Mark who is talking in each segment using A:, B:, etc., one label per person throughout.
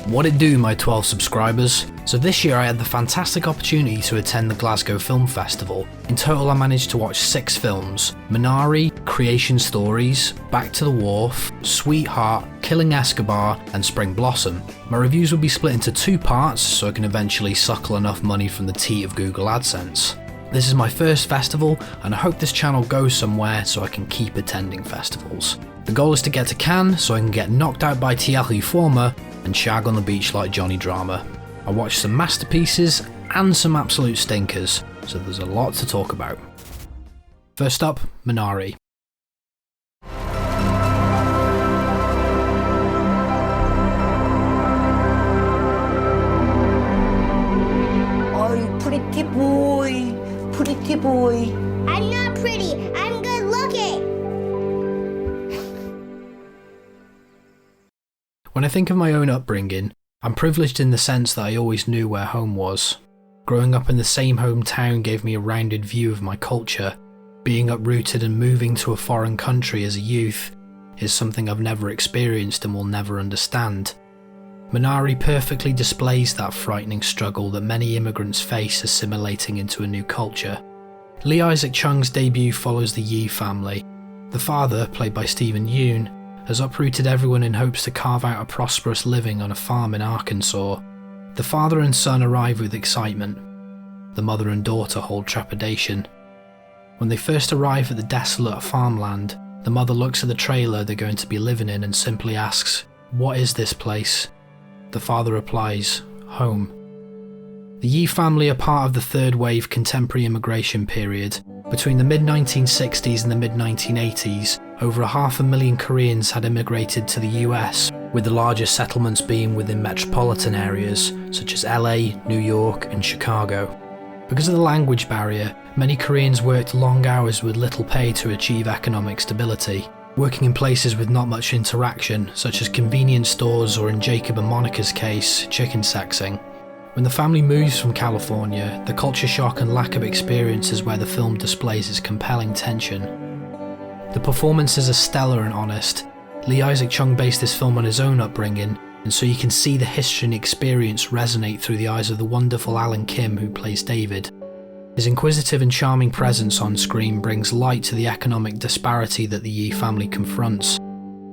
A: What it do, my 12 subscribers? So this year I had the fantastic opportunity to attend the Glasgow Film Festival. In total I managed to watch 6 films: Minari, Creation Stories, Back to the Wharf, Sweetheart, Killing Escobar and Spring Blossom. My reviews will be split into 2 parts so I can eventually suckle enough money from the teat of Google AdSense. This is my first festival and I hope this channel goes somewhere so I can keep attending festivals. The goal is to get to Cannes so I can get knocked out by Thierry Former and shag on the beach like Johnny Drama. I watched some masterpieces and some absolute stinkers, so there's a lot to talk about. First up, Minari.
B: Oh, pretty boy, pretty boy.
C: I'm not pretty, I'm good looking.
A: When I think of my own upbringing, I'm privileged in the sense that I always knew where home was. Growing up in the same hometown gave me a rounded view of my culture. Being uprooted and moving to a foreign country as a youth is something I've never experienced and will never understand. Minari perfectly displays that frightening struggle that many immigrants face assimilating into a new culture. Lee Isaac Chung's debut follows the Yi family. The father, played by Stephen Yeun, has uprooted everyone in hopes to carve out a prosperous living on a farm in Arkansas. The father and son arrive with excitement. The mother and daughter hold trepidation. When they first arrive at the desolate farmland, the mother looks at the trailer they're going to be living in and simply asks, "What is this place?" The father replies, "Home." The Yi family are part of the third wave contemporary immigration period. Between the mid-1960s and the mid-1980s, over 500,000 Koreans had immigrated to the US, with the largest settlements being within metropolitan areas such as LA, New York and Chicago. Because of the language barrier, many Koreans worked long hours with little pay to achieve economic stability, working in places with not much interaction, such as convenience stores or, in Jacob and Monica's case, chicken sexing. When the family moves from California, the culture shock and lack of experience is where the film displays its compelling tension. The performances are stellar and honest. Lee Isaac Chung based this film on his own upbringing, and so you can see the history and experience resonate through the eyes of the wonderful Alan Kim who plays David. His inquisitive and charming presence on screen brings light to the economic disparity that the Yi family confronts.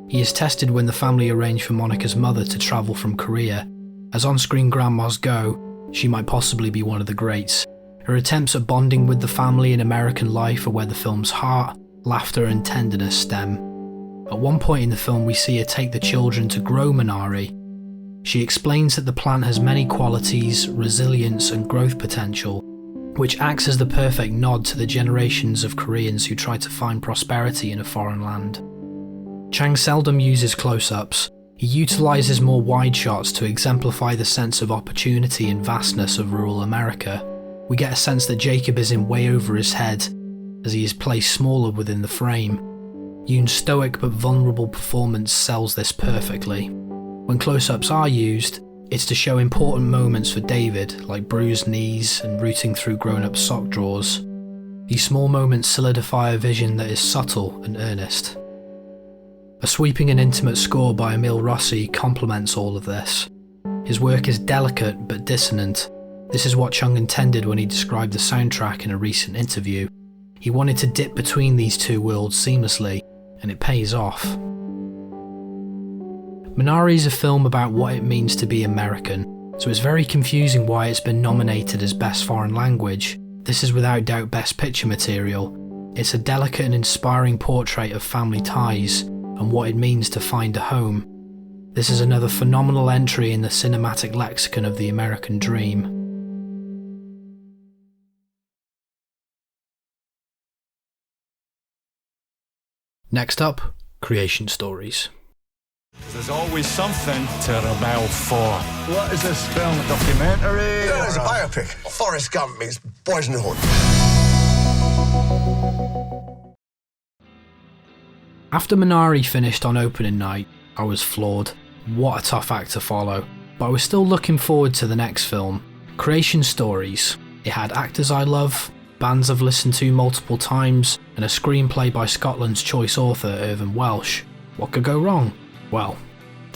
A: He is tested when the family arrange for Monica's mother to travel from Korea. As on-screen grandmas go, she might possibly be one of the greats. Her attempts at bonding with the family in American life are where the film's heart, laughter and tenderness stem. At one point in the film we see her take the children to grow Minari. She explains that the plant has many qualities, resilience and growth potential, which acts as the perfect nod to the generations of Koreans who try to find prosperity in a foreign land. Chang seldom uses close-ups. He utilises more wide shots to exemplify the sense of opportunity and vastness of rural America. We get a sense that Jacob is in way over his head, as he is placed smaller within the frame. Yoon's stoic but vulnerable performance sells this perfectly. When close-ups are used, it's to show important moments for David, like bruised knees and rooting through grown-up sock drawers. These small moments solidify a vision that is subtle and earnest. A sweeping and intimate score by Emile Rossi complements all of this. His work is delicate but dissonant. This is what Chung intended when he described the soundtrack in a recent interview. He wanted to dip between these two worlds seamlessly, and it pays off. Minari is a film about what it means to be American, so it's very confusing why it's been nominated as Best Foreign Language. This is without doubt Best Picture material. It's a delicate and inspiring portrait of family ties and what it means to find a home. This is another phenomenal entry in the cinematic lexicon of the American dream. Next up, Creation Stories.
D: There's always something to rebel for.
E: What is this film? A documentary?
F: No, it's a biopic. Forrest Gump meets Boys in the Hood.
A: After Minari finished on opening night, I was floored. What a tough act to follow. But I was still looking forward to the next film, Creation Stories. It had actors I love, bands I've listened to multiple times, and a screenplay by Scotland's choice author Irvine Welsh. What could go wrong? Well,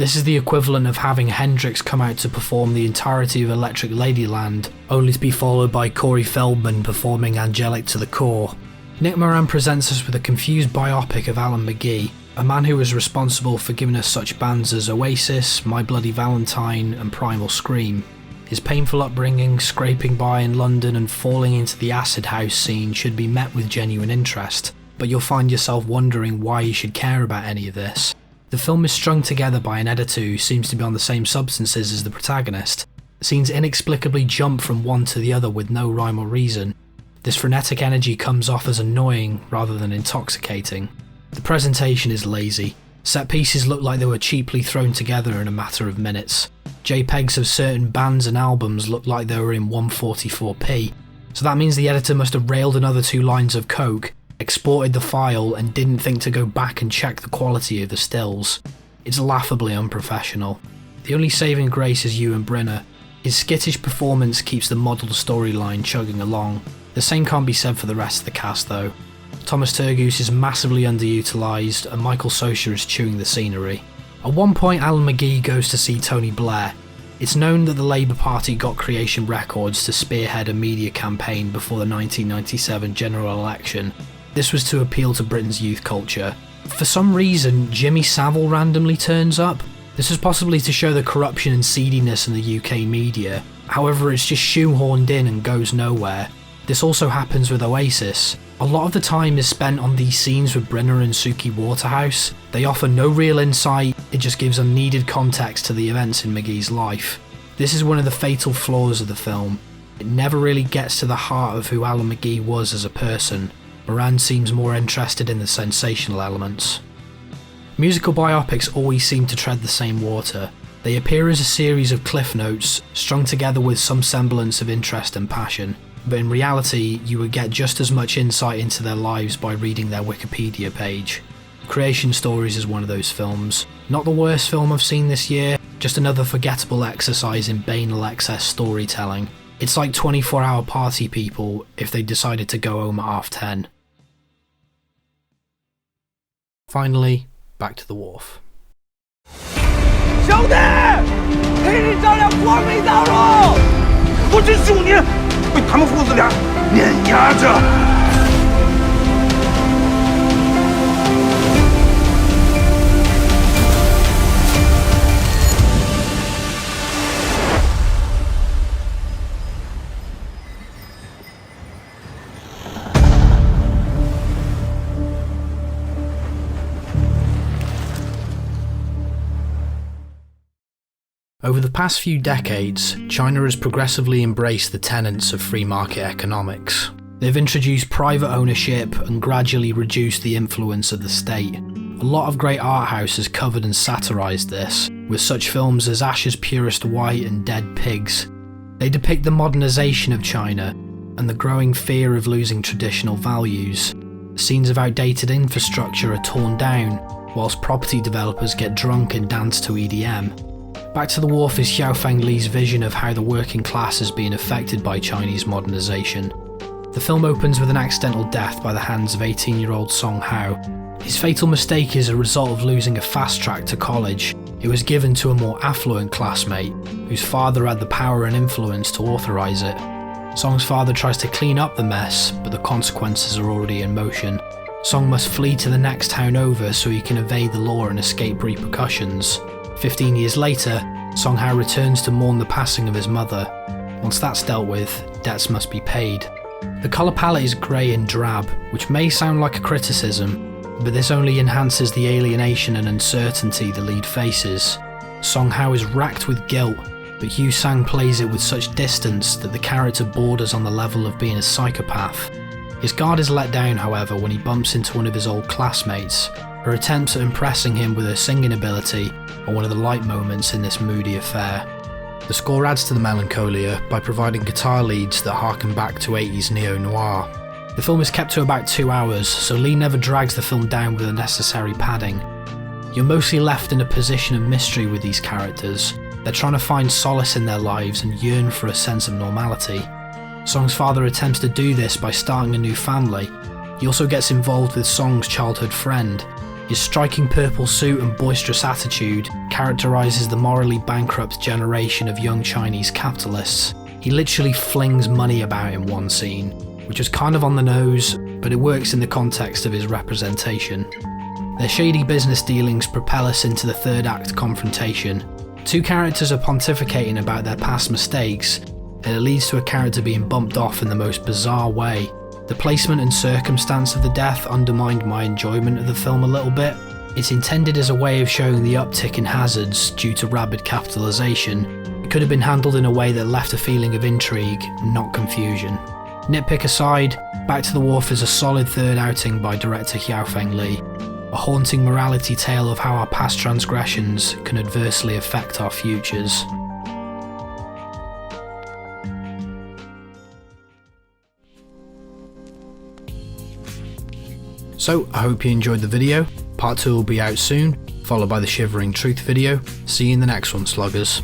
A: This is the equivalent of having Hendrix come out to perform the entirety of Electric Ladyland, only to be followed by Corey Feldman performing Angelic to the Core. Nick Moran presents us with a confused biopic of Alan McGee, a man who was responsible for giving us such bands as Oasis, My Bloody Valentine and Primal Scream. His painful upbringing, scraping by in London and falling into the acid house scene should be met with genuine interest, but you'll find yourself wondering why you should care about any of this. The film is strung together by an editor who seems to be on the same substances as the protagonist. Scenes inexplicably jump from one to the other with no rhyme or reason. This frenetic energy comes off as annoying rather than intoxicating. The presentation is lazy. Set pieces look like they were cheaply thrown together in a matter of minutes. JPEGs of certain bands and albums look like they were in 144p, so that means the editor must have railed another 2 lines of coke, exported the file and didn't think to go back and check the quality of the stills. It's laughably unprofessional. The only saving grace is Ewan Brynner. His skittish performance keeps the modelled storyline chugging along. The same can't be said for the rest of the cast though. Thomas Turgoose is massively underutilised and Michael Socha is chewing the scenery. At one point Alan McGee goes to see Tony Blair. It's known that the Labour Party got Creation Records to spearhead a media campaign before the 1997 general election. This was to appeal to Britain's youth culture. For some reason, Jimmy Savile randomly turns up. This is possibly to show the corruption and seediness in the UK media. However, it's just shoehorned in and goes nowhere. This also happens with Oasis. A lot of the time is spent on these scenes with Brynner and Suki Waterhouse. They offer no real insight, it just gives unneeded context to the events in McGee's life. This is one of the fatal flaws of the film. It never really gets to the heart of who Alan McGee was as a person. Moran seems more interested in the sensational elements. Musical biopics always seem to tread the same water. They appear as a series of cliff notes, strung together with some semblance of interest and passion. But in reality, you would get just as much insight into their lives by reading their Wikipedia page. Creation Stories is one of those films. Not the worst film I've seen this year, just another forgettable exercise in banal excess storytelling. It's like 24-hour Party People if they decided to go home at 10:30. Finally, back to the wharf.
B: 兄弟，陪你照亮光明道路。
E: 我这9年被他们父子俩碾压着。
A: Over the past few decades, China has progressively embraced the tenets of free market economics. They've introduced private ownership and gradually reduced the influence of the state. A lot of great art houses covered and satirised this, with such films as Asher's Purest White and Dead Pigs. They depict the modernisation of China and the growing fear of losing traditional values. Scenes of outdated infrastructure are torn down, whilst property developers get drunk and dance to EDM. Back to the Wharf is Xiaofeng Li's vision of how the working class is being affected by Chinese modernisation. The film opens with an accidental death by the hands of 18-year-old Song Hao. His fatal mistake is a result of losing a fast track to college. It was given to a more affluent classmate, whose father had the power and influence to authorise it. Song's father tries to clean up the mess, but the consequences are already in motion. Song must flee to the next town over so he can evade the law and escape repercussions. 15 years later, Song Hao returns to mourn the passing of his mother. Once that's dealt with, debts must be paid. The colour palette is grey and drab, which may sound like a criticism, but this only enhances the alienation and uncertainty the lead faces. Song Hao is racked with guilt, but Yu Sang plays it with such distance that the character borders on the level of being a psychopath. His guard is let down, however, when he bumps into one of his old classmates. Her attempts at impressing him with her singing ability are one of the light moments in this moody affair. The score adds to the melancholia by providing guitar leads that harken back to 80s neo-noir. The film is kept to about 2 hours, so Lee never drags the film down with the necessary padding. You're mostly left in a position of mystery with these characters. They're trying to find solace in their lives and yearn for a sense of normality. Song's father attempts to do this by starting a new family. He also gets involved with Song's childhood friend. His striking purple suit and boisterous attitude characterises the morally bankrupt generation of young Chinese capitalists. He literally flings money about in one scene, which is kind of on the nose, but it works in the context of his representation. Their shady business dealings propel us into the third act confrontation. Two characters are pontificating about their past mistakes, and it leads to a character being bumped off in the most bizarre way. The placement and circumstance of the death undermined my enjoyment of the film a little bit. It's intended as a way of showing the uptick in hazards due to rapid capitalisation. It could have been handled in a way that left a feeling of intrigue, not confusion. Nitpick aside, Back to the Wharf is a solid third outing by director Xiaofeng Li, a haunting morality tale of how our past transgressions can adversely affect our futures. So, I hope you enjoyed the video. Part 2 will be out soon, followed by the Shivering Truth video. See you in the next one, sluggers.